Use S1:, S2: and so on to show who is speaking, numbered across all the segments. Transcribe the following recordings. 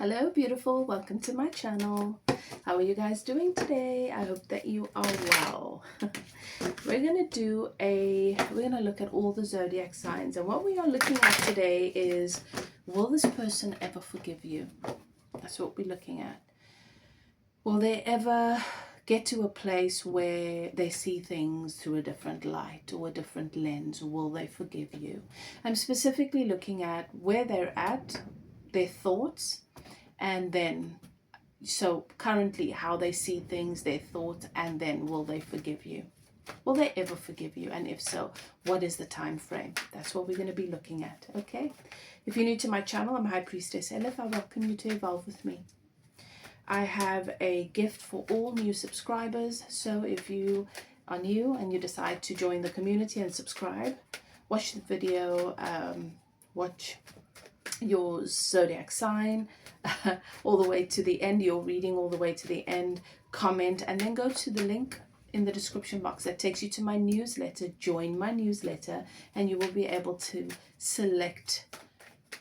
S1: Hello beautiful, welcome to my channel. How are you guys doing today? I hope that you are well. We're gonna look at all the zodiac signs, and what we are looking at today is, will this person ever forgive you? That's what we're looking at. Will they ever get to a place where they see things through a different light or a different lens? Will they forgive you? I'm specifically looking at where they're at, their thoughts, and then so currently how they see things, their thoughts, and then will they forgive you? Will they ever forgive you? And if so, what is the time frame? That's what we're going to be looking at. Okay, if you're new to my channel, I'm High Priestess Elif. I welcome you to evolve with me. I have a gift for all new subscribers, so if you are new and you decide to join the community and subscribe, watch the video, watch your zodiac sign all the way to the end, your reading all the way to the end, comment, and then go to the link in the description box that takes you to my newsletter. Join my newsletter and you will be able to select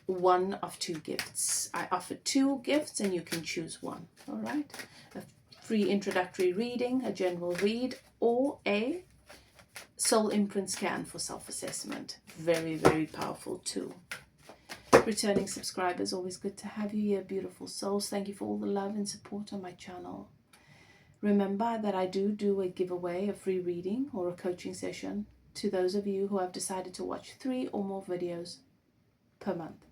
S1: one of two gifts. I offer two gifts and you can choose one. All right, a free introductory reading, a general read, or a soul imprint scan for self-assessment. Very, very powerful tool. Returning subscribers, always good to have you here, beautiful souls. Thank you for all the love and support on my channel. Remember that I do a giveaway, a free reading or a coaching session to those of you who have decided to watch 3 or more videos per month.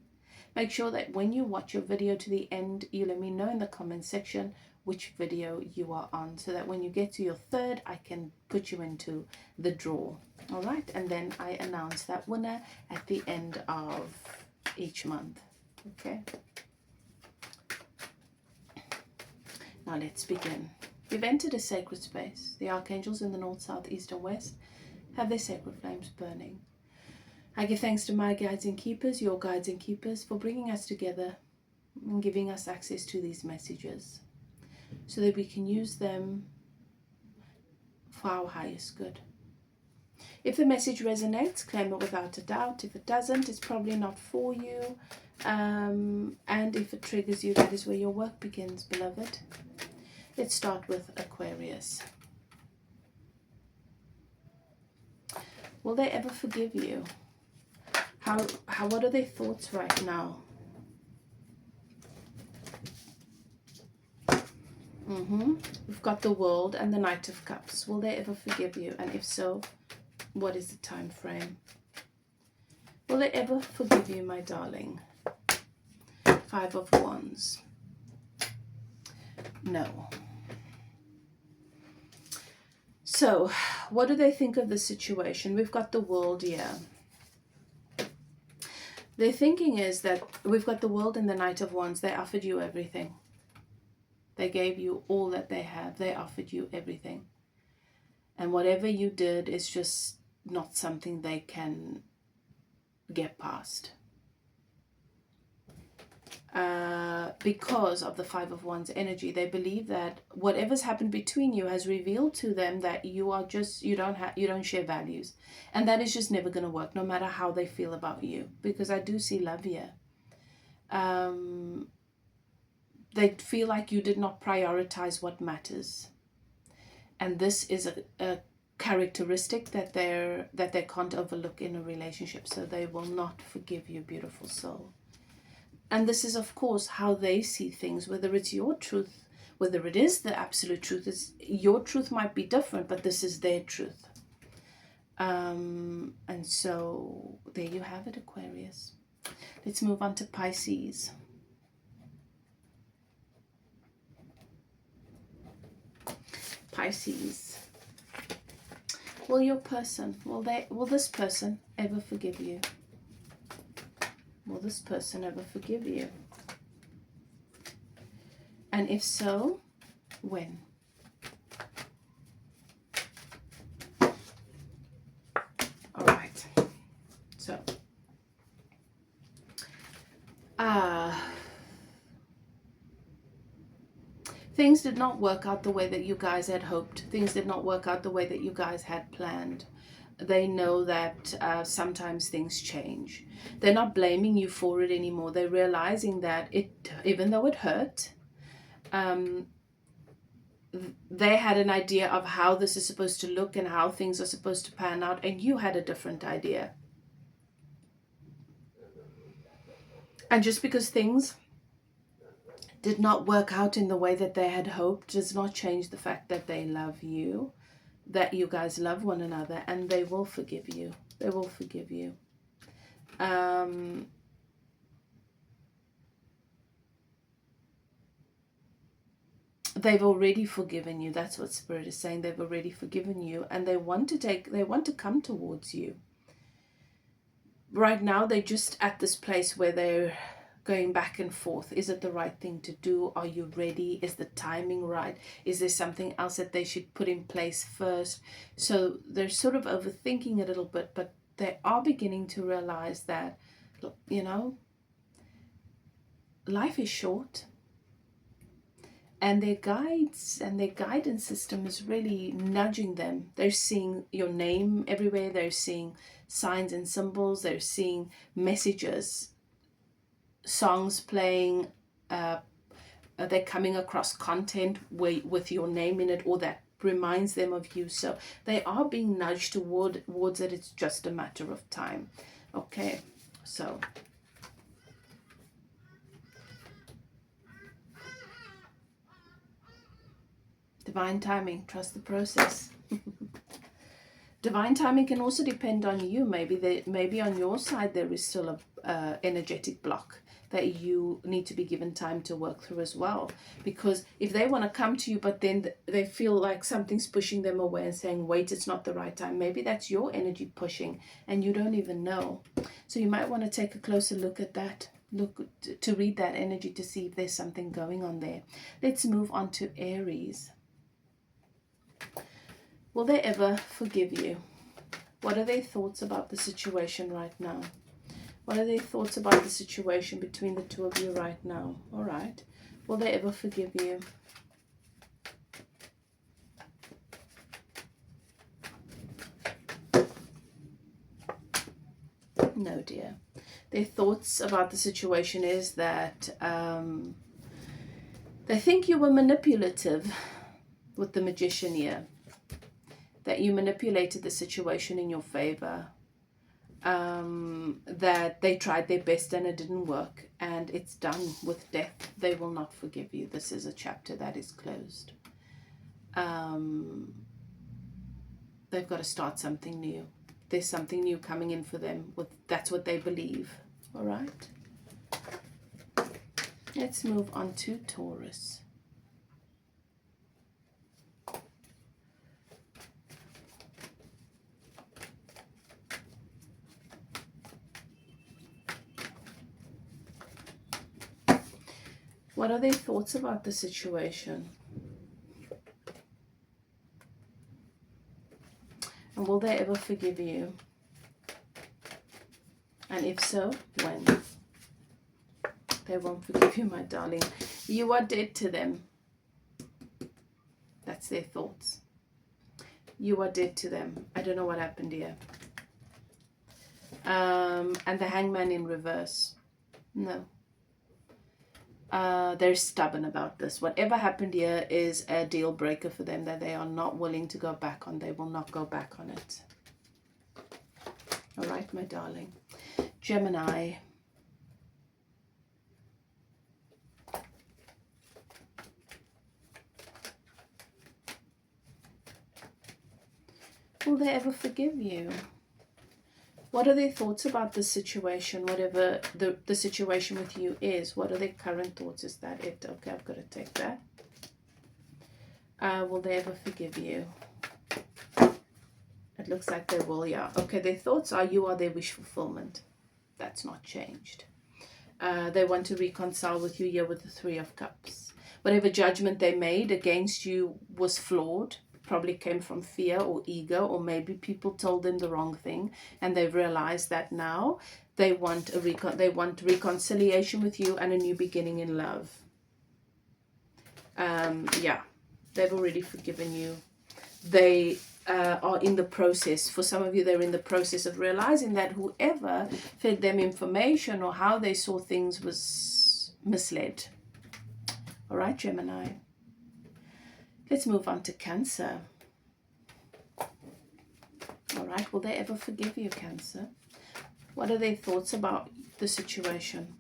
S1: Make sure that when you watch your video to the end, you let me know in the comment section which video you are on, so that when you get to your third, I can put you into the draw. All right, and then I announce that winner at the end of each month. Okay, now let's begin. You've entered a sacred space. The archangels in the north, south, east, and west have their sacred flames burning. I give thanks to my guides and keepers, your guides and keepers, for bringing us together and giving us access to these messages so that we can use them for our highest good. If the message resonates, claim it without a doubt. If it doesn't, it's probably not for you. And if it triggers you, that is where your work begins, beloved. Let's start with Aquarius. Will they ever forgive you? What are their thoughts right now? We've got the World and the Knight of Cups. Will they ever forgive you? And if so, what is the time frame? Will they ever forgive you, my darling? 5 of Wands. No. So, what do they think of the situation? We've got the World here. Their thinking is that we've got the World and the Knight of Wands. They offered you everything. They gave you all that they have. They offered you everything. And whatever you did is just not something they can get past. Because of the 5 of Wands energy, they believe that whatever's happened between you has revealed to them that you don't share values, and that is just never going to work, no matter how they feel about you. Because I do see love here. They feel like you did not prioritize what matters, and this is a characteristic that they can't overlook in a relationship. So they will not forgive you, beautiful soul. And this is, of course, how they see things, whether it's your truth, whether it is the absolute truth. Your truth might be different, but this is their truth. And so there you have it, Aquarius. Let's move on to Pisces. Pisces. Will this person ever forgive you? Will this person ever forgive you? And if so, when? All right. So, things did not work out the way that you guys had hoped. Things did not work out the way that you guys had planned. they know that sometimes things change. They're not blaming you for it anymore. They're realizing that even though it hurt, they had an idea of how this is supposed to look and how things are supposed to pan out, and you had a different idea. And just because things did not work out in the way that they had hoped does not change the fact that they love you, that you guys love one another, and they will forgive you. They will forgive you. They've already forgiven you. That's what Spirit is saying. They've already forgiven you, and they want to come towards you. Right now, they're just at this place where they're going back and forth. Is it the right thing to do? Are you ready? Is the timing right? Is there something else that they should put in place first? So they're sort of overthinking it a little bit, but they are beginning to realize that, you know, life is short. And their guides and their guidance system is really nudging them. They're seeing your name everywhere. They're seeing signs and symbols. They're seeing messages, songs playing. They're coming across content with your name in it, or that reminds them of you. So they are being nudged towards it. It's just a matter of time. Okay, so divine timing, trust the process. Divine timing can also depend on you. Maybe on your side there is still a energetic block that you need to be given time to work through as well. Because if they want to come to you, but then they feel like something's pushing them away and saying, wait, it's not the right time. Maybe that's your energy pushing and you don't even know. So you might want to take a closer look at that. Look to read that energy to see if there's something going on there. Let's move on to Aries. Will they ever forgive you? What are their thoughts about the situation right now? What are their thoughts about the situation between the two of you right now? All right. Will they ever forgive you? No, dear. Their thoughts about the situation is that they think you were manipulative with the Magician here. That you manipulated the situation in your favor, that they tried their best and it didn't work, and it's done with death. They will not forgive you. This is a chapter that is closed. They've got to start something new. There's something new coming in for them. That's what they believe. All right. Let's move on to Taurus. What are their thoughts about the situation? And will they ever forgive you? And if so, when? They won't forgive you, my darling. You are dead to them. That's their thoughts. You are dead to them. I don't know what happened here. And the Hangman in reverse. No. They're stubborn about this. Whatever happened here is a deal breaker for them that they are not willing to go back on. They will not go back on it. All right, my darling. Gemini. Will they ever forgive you? What are their thoughts about the situation, whatever the situation with you is? What are their current thoughts? Is that it? Okay, I've got to take that. Will they ever forgive you? It looks like they will, yeah. Okay, their thoughts are you are their wish fulfillment. That's not changed. They want to reconcile with you here with the Three of Cups. Whatever judgment they made against you was flawed. Probably came from fear or ego, or maybe people told them the wrong thing and they've realized that now. They want reconciliation with you and a new beginning in love. Yeah, they've already forgiven you. They are in the process. For some of you, they're in the process of realizing that whoever fed them information or how they saw things was misled. All right, Gemini. Let's move on to Cancer. All right, will they ever forgive you, Cancer? What are their thoughts about the situation?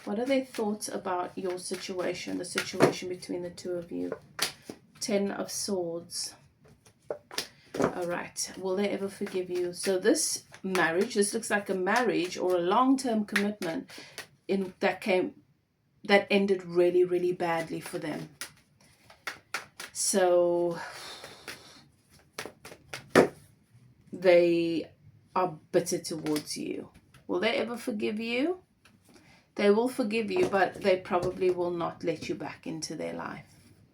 S1: What are their thoughts about your situation, the situation between the two of you? 10 of Swords. All right, will they ever forgive you? So this marriage, this looks like a marriage or a long-term commitment that ended really, really badly for them. So they are bitter towards you. Will they ever forgive you? They will forgive you, but they probably will not let you back into their life.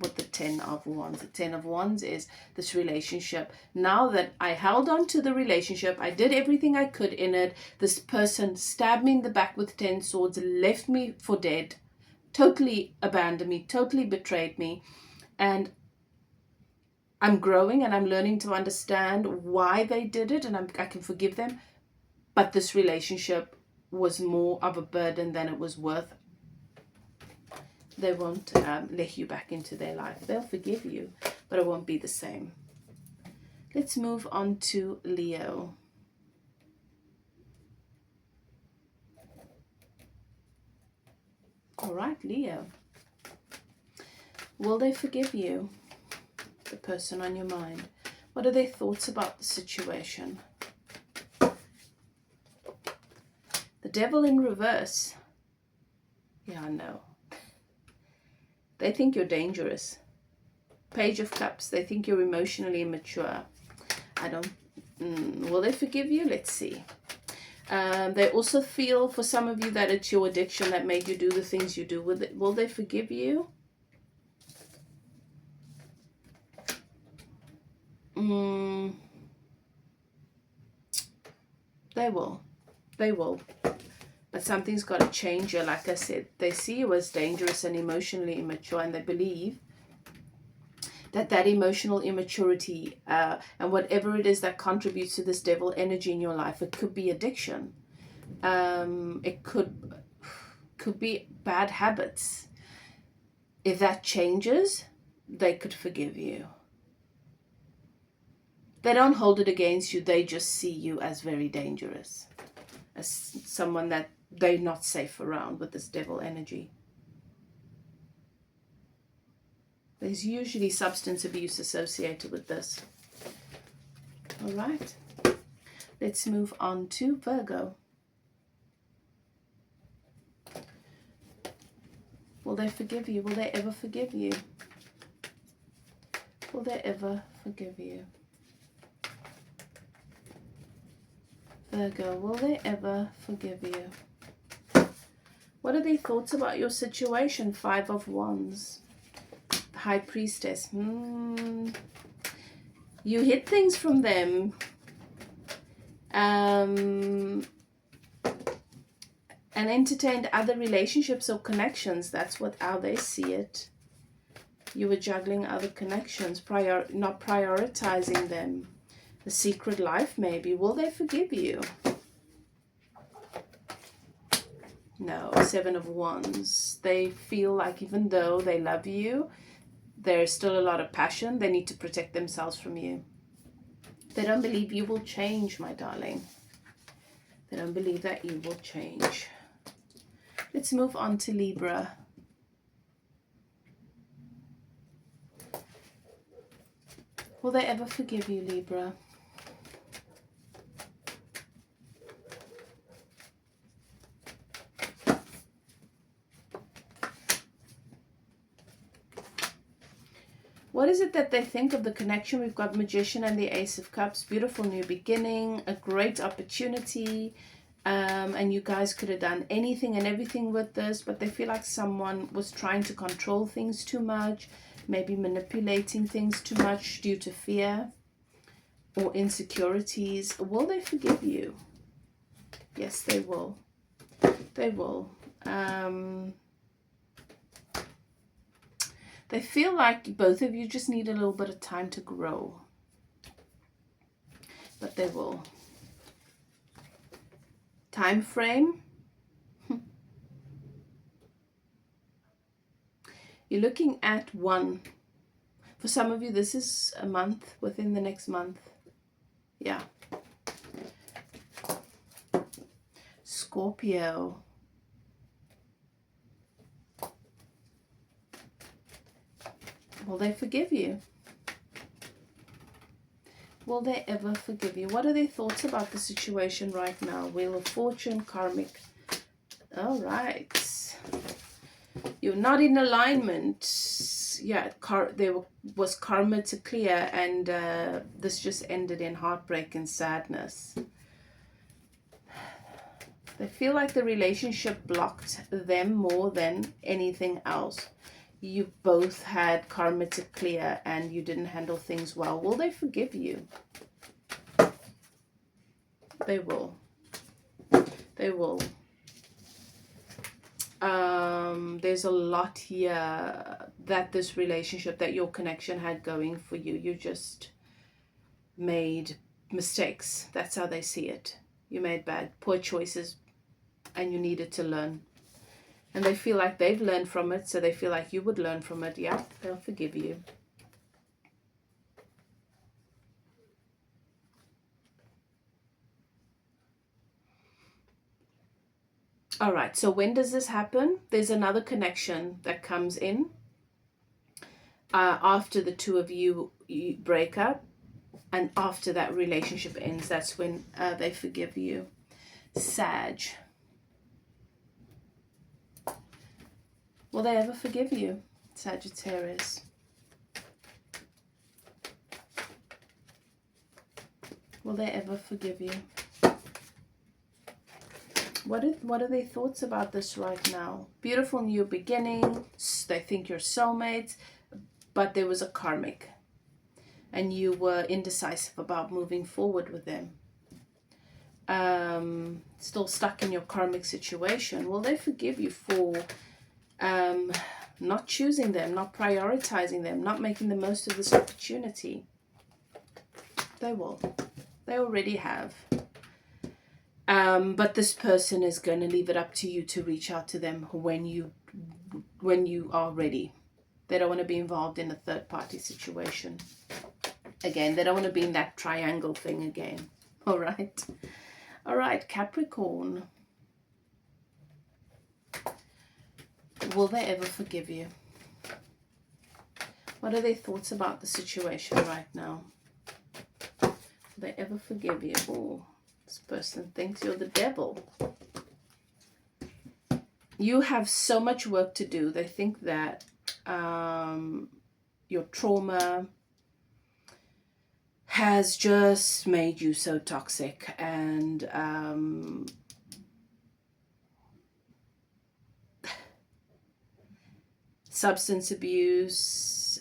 S1: With the 10 of Wands. The 10 of Wands is this relationship. Now that I held on to the relationship, I did everything I could in it. This person stabbed me in the back with 10 swords, left me for dead, totally abandoned me, totally betrayed me. And I'm growing and I'm learning to understand why they did it, and I can forgive them. But this relationship was more of a burden than it was worth. They won't let you back into their life. They'll forgive you, but it won't be the same. Let's move on to Leo. All right, Leo. Will they forgive you? The person on your mind. What are their thoughts about the situation? The Devil in reverse. Yeah, I know. They think you're dangerous. Page of Cups. They think you're emotionally immature. Will they forgive you? Let's see. They also feel, for some of you, that it's your addiction that made you do the things you do. Will they forgive you? They will. They will. But something's got to change you. Like I said, they see you as dangerous and emotionally immature, and they believe that emotional immaturity and whatever it is that contributes to this devil energy in your life, it could be addiction. It could be bad habits. If that changes, they could forgive you. They don't hold it against you. They just see you as very dangerous, as someone that they're not safe around with this devil energy. There's usually substance abuse associated with this. All right. Let's move on to Virgo. Will they forgive you? Will they ever forgive you? Will they ever forgive you? Virgo, will they ever forgive you? What are their thoughts about your situation? 5 of Wands. The High Priestess. You hid things from them. And entertained other relationships or connections. That's how they see it. You were juggling other connections, not prioritizing them. A secret life, maybe. Will they forgive you? No. 7 of Wands. They feel like even though they love you, there's still a lot of passion. They need to protect themselves from you. They don't believe you will change, my darling. They don't believe that you will change. Let's move on to Libra. Will they ever forgive you, Libra? What is it that they think of the connection? We've got Magician and the Ace of Cups. Beautiful new beginning, a great opportunity. And you guys could have done anything and everything with this, but they feel like someone was trying to control things too much, maybe manipulating things too much due to fear or insecurities. Will they forgive you? Yes, they will. They will. They feel like both of you just need a little bit of time to grow. They will. Time frame. You're looking at 1. For some of you, this is a month, within the next month. Yeah. Scorpio. Will they forgive you? Will they ever forgive you? What are their thoughts about the situation right now? Wheel of Fortune, karmic. All right. You're not in alignment. Yeah, there was karma to clear, and this just ended in heartbreak and sadness. They feel like the relationship blocked them more than anything else. You both had karma to clear and you didn't handle things well. Will they forgive you? They will. They will. There's a lot here that this relationship, that your connection had going for you. You just made mistakes. That's how they see it. You made poor choices, and you needed to learn. And they feel like they've learned from it, so they feel like you would learn from it. Yeah, they'll forgive you. All right, so when does this happen? There's another connection that comes in after the two of you break up, and after that relationship ends. That's when they forgive you. Sag. Will they ever forgive you? Sagittarius. Will they ever forgive you? What are their thoughts about this right now? Beautiful new beginning. They think you're soulmates, but there was a karmic, and you were indecisive about moving forward with them. Still stuck in your karmic situation. Will they forgive you for not choosing them, not prioritizing them, not making the most of this opportunity? They will. They already have. But this person is going to leave it up to you to reach out to them when you are ready. They don't want to be involved in a third-party situation. Again, they don't want to be in that triangle thing again. All right. All right, Capricorn. Will they ever forgive you? What are their thoughts about the situation right now? Will they ever forgive you? Oh, this person thinks you're the devil. You have so much work to do. They think that your trauma has just made you so toxic, and substance abuse,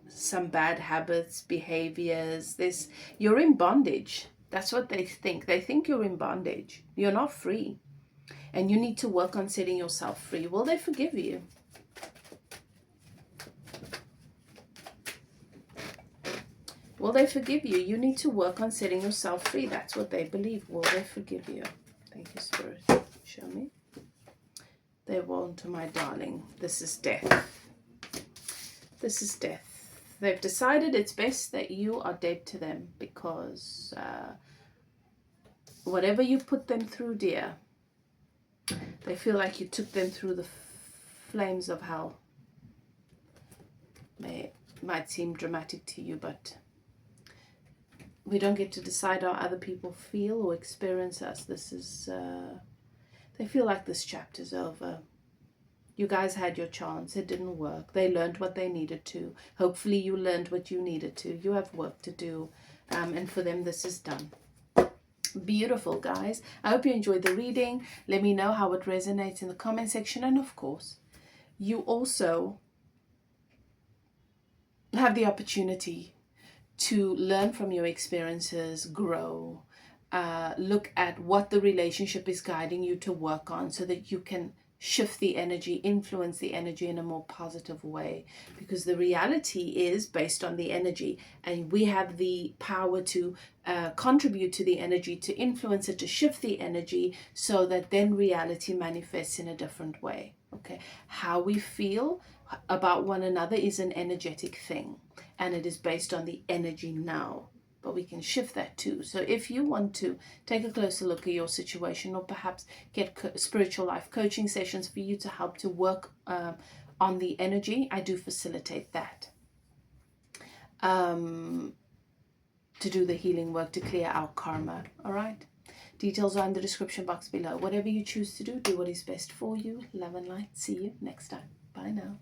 S1: some bad habits, behaviors. You're in bondage. That's what they think. They think you're in bondage. You're not free. And you need to work on setting yourself free. Will they forgive you? Will they forgive you? You need to work on setting yourself free. That's what they believe. Will they forgive you? Thank you, Spirit. Show me. They won't, my darling. This is death. This is death. They've decided it's best that you are dead to them, because whatever you put them through, dear, they feel like you took them through the flames of hell. It might seem dramatic to you, but we don't get to decide how other people feel or experience us. This is, they feel like this chapter's over. You guys had your chance. It didn't work. They learned what they needed to. Hopefully you learned what you needed to. You have work to do. And for them, this is done. Beautiful, guys. I hope you enjoyed the reading. Let me know how it resonates in the comment section. And of course, you also have the opportunity to learn from your experiences, grow, look at what the relationship is guiding you to work on, so that you can shift the energy, influence the energy in a more positive way, because the reality is based on the energy, and we have the power to contribute to the energy, to influence it, to shift the energy, so that then reality manifests in a different way. Okay, how we feel about one another is an energetic thing, and it is based on the energy now. But we can shift that too. So if you want to take a closer look at your situation, or perhaps get spiritual life coaching sessions for you to help to work on the energy, I do facilitate that. To do the healing work to clear our karma. All right. Details are in the description box below. Whatever you choose to do, do what is best for you. Love and light. See you next time. Bye now.